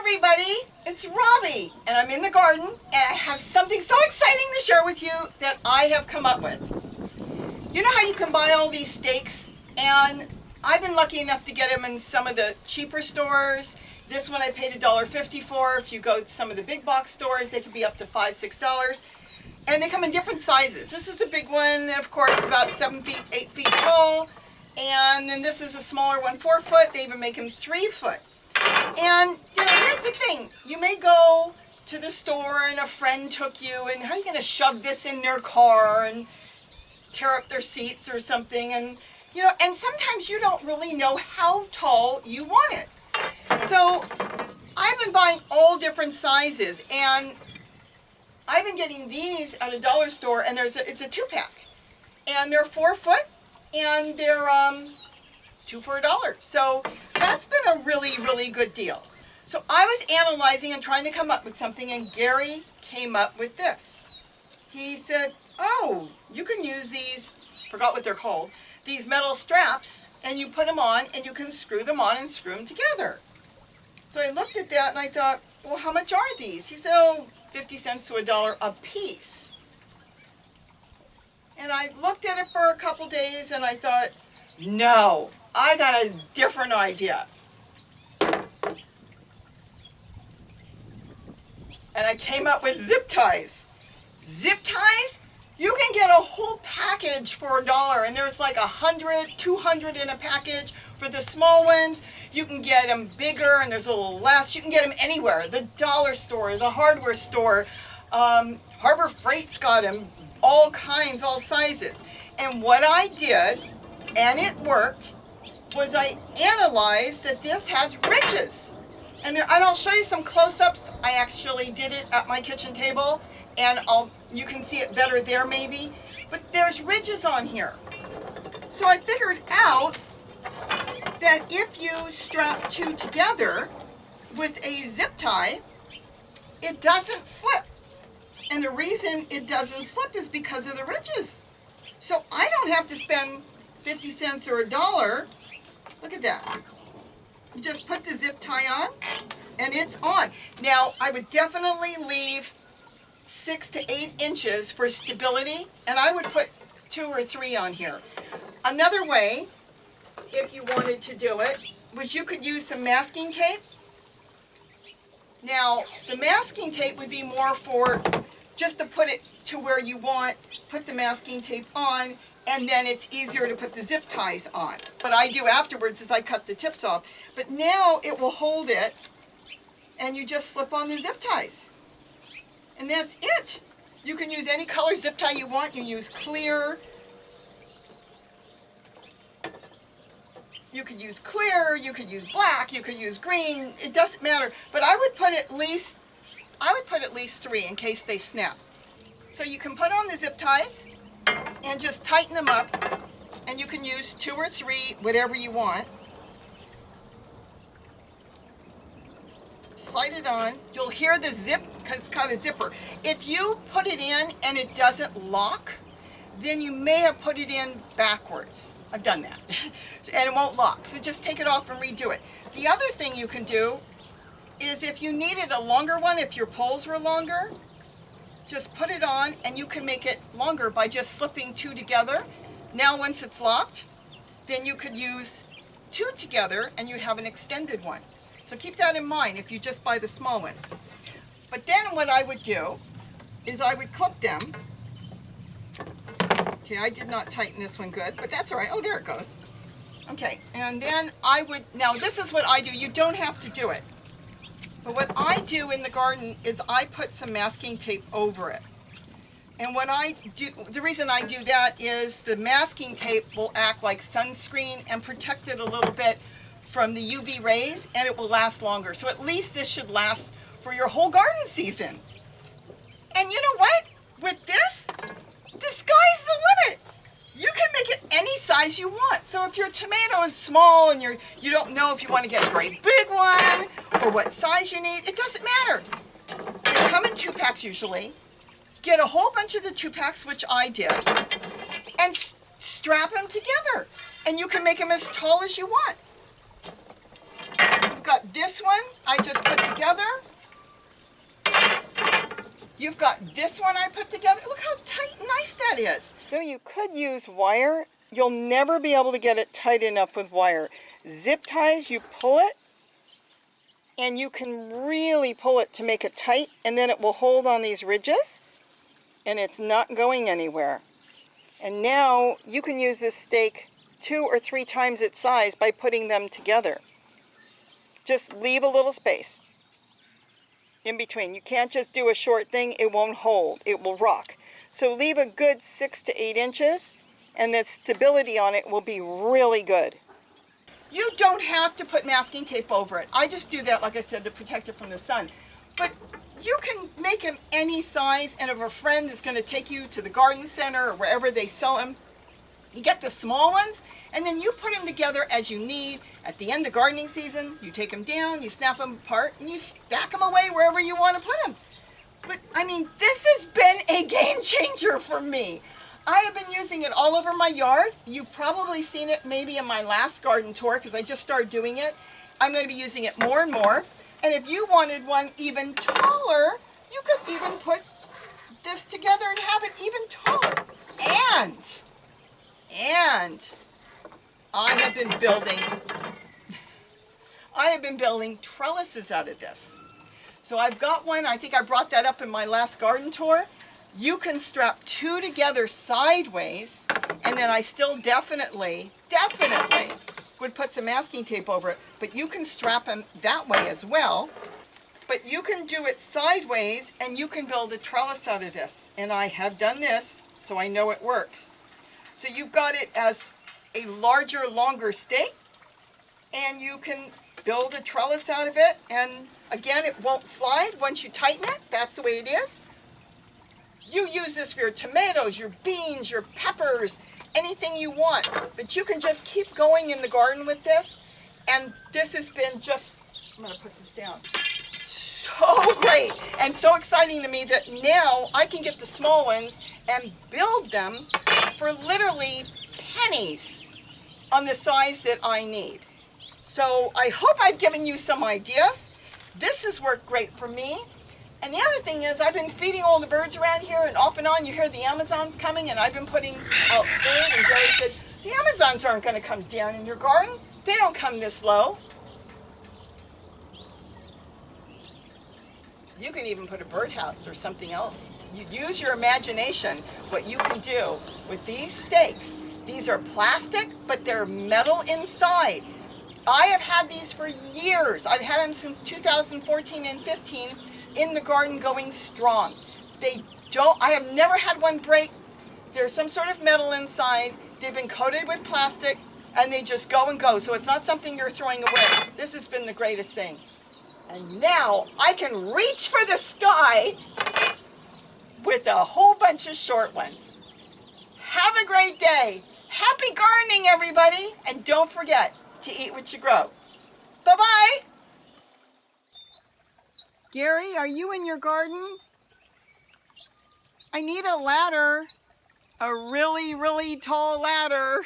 everybody, it's Robbie, and I'm in the garden, and I have something so exciting to share with you that I have come up with. You know how you can buy all these stakes? And I've been lucky enough to get them in some of the cheaper stores. This one I paid $1.50 for. If you go to some of the big box stores, they can be up to $5, $6. And they come in different sizes. This is a big one, of course, about 7 feet, 8 feet tall. And then this is a smaller one, 4 foot. They even make them 3 foot. And, you know, here's the thing. You may go to the store and a friend took you, and how are you going to shove this in their car and tear up their seats or something? And, you know, and sometimes you don't really know how tall you want it. So I've been buying all different sizes, and I've been getting these at a dollar store, and it's a 2-pack. And they're 4 foot, and they're 2 for $1. So that's been a really, really good deal. So I was analyzing and trying to come up with something, and Gary came up with this. He said, oh, you can use these, forgot what they're called, these metal straps, and you put them on, and you can screw them on and screw them together. So I looked at that, and I thought, well, how much are these? He said, oh, 50 cents to $1 a piece. And I looked at it for a couple days, and I thought, no, I got a different idea. And I came up with zip ties. Zip ties? You can get a whole package for $1, and there's like 100, 200 in a package. For the small ones, you can get them bigger, and there's a little less. You can get them anywhere. The dollar store, the hardware store, Harbor Freight's got them, all kinds, all sizes. And what I did, and it worked, was I analyzed that this has ridges. And I'll show you some close-ups. I actually did it at my kitchen table, and you can see it better there maybe. But there's ridges on here. So I figured out that if you strap two together with a zip tie, it doesn't slip. And the reason it doesn't slip is because of the ridges. So I don't have to spend 50 cents or $1. Look at that. You just put the zip tie on, and it's on. Now, I would definitely leave 6 to 8 inches for stability, and I would put 2 or 3 on here. Another way, if you wanted to do it, was you could use some masking tape. Now, the masking tape would be more for just to put it to where you want, put the masking tape on, and then it's easier to put the zip ties on. What I do afterwards is I cut the tips off. But now it will hold it, and you just slip on the zip ties. And that's it. You can use any color zip tie you want. You use clear. You could use clear, you could use black, you could use green. It doesn't matter. But I would put at least 3 in case they snap. So you can put on the zip ties and just tighten them up, and you can use 2 or 3, whatever you want. Slide it on. You'll hear the zip because it's got a zipper. If you put it in and it doesn't lock, then you may have put it in backwards. I've done that. And it won't lock. So just take it off and redo it. The other thing you can do is if you needed a longer one, if your poles were longer, just put it on, and you can make it longer by just slipping 2 together. Now once it's locked, then you could use 2 together and you have an extended one. So keep that in mind if you just buy the small ones. But then what I would do is I would clip them. Okay, I did not tighten this one good, but that's all right. Oh, there it goes. Okay, and then I would, now this is what I do. You don't have to do it. But what I do in the garden is I put some masking tape over it. And what I do, the reason I do that is the masking tape will act like sunscreen and protect it a little bit from the UV rays, and it will last longer. So at least this should last for your whole garden season. And you know what? With this, the sky's the limit. You can make it any size you want. So if your tomato is small and you don't know if you want to get a great big one or what size you need, it doesn't matter. They come in 2-packs usually. Get a whole bunch of the 2-packs, which I did, and strap them together. And you can make them as tall as you want. You've got this one I just put together. You've got this one I put together. Look how tight and nice that is. Though you could use wire, you'll never be able to get it tight enough with wire. Zip ties, you pull it, and you can really pull it to make it tight, and then it will hold on these ridges, and it's not going anywhere. And now you can use this stake 2 or 3 times its size by putting them together. Just leave a little space in between. You can't just do a short thing, it won't hold, it will rock. So leave a good 6 to 8 inches, and the stability on it will be really good. You don't have to put masking tape over it. I just do that, like I said, to protect it from the sun. But you can make them any size, and if a friend is going to take you to the garden center or wherever they sell them, you get the small ones, and then you put them together as you need. At the end of gardening season, you take them down, you snap them apart, and you stack them away wherever you want to put them. But, I mean, this has been a game changer for me. I have been using it all over my yard. You've probably seen it maybe in my last garden tour because I just started doing it. I'm going to be using it more and more. And if you wanted one even taller, you could even put this together and have it even taller. And I have been building trellises out of this. So I've got one, I think I brought that up in my last garden tour. You can strap 2 together sideways, and then I still definitely would put some masking tape over it, but you can strap them that way as well. But you can do it sideways, and you can build a trellis out of this. And I have done this, so I know it works. So you've got it as a larger, longer stake, and you can build a trellis out of it, and again, it won't slide once you tighten it. That's the way it is. You use this for your tomatoes, your beans, your peppers, anything you want. But you can just keep going in the garden with this. And this has been just, I'm going to put this down, so great and so exciting to me that now I can get the small ones and build them for literally pennies on the size that I need. So I hope I've given you some ideas. This has worked great for me. And the other thing is, I've been feeding all the birds around here, and off and on you hear the Amazons coming, and I've been putting out food, and Jerry said, the Amazons aren't going to come down in your garden. They don't come this low. You can even put a birdhouse or something else. You use your imagination, what you can do with these stakes. These are plastic, but they're metal inside. I have had these for years. I've had them since 2014 and 15. In the garden going strong. I have never had one break. There's some sort of metal inside. They've been coated with plastic, and they just go and go. So it's not something you're throwing away. This has been the greatest thing. And now I can reach for the sky with a whole bunch of short ones. Have a great day. Happy gardening, everybody. And don't forget to eat what you grow. Bye-bye. Gary, are you in your garden? I need a ladder. A really, really tall ladder.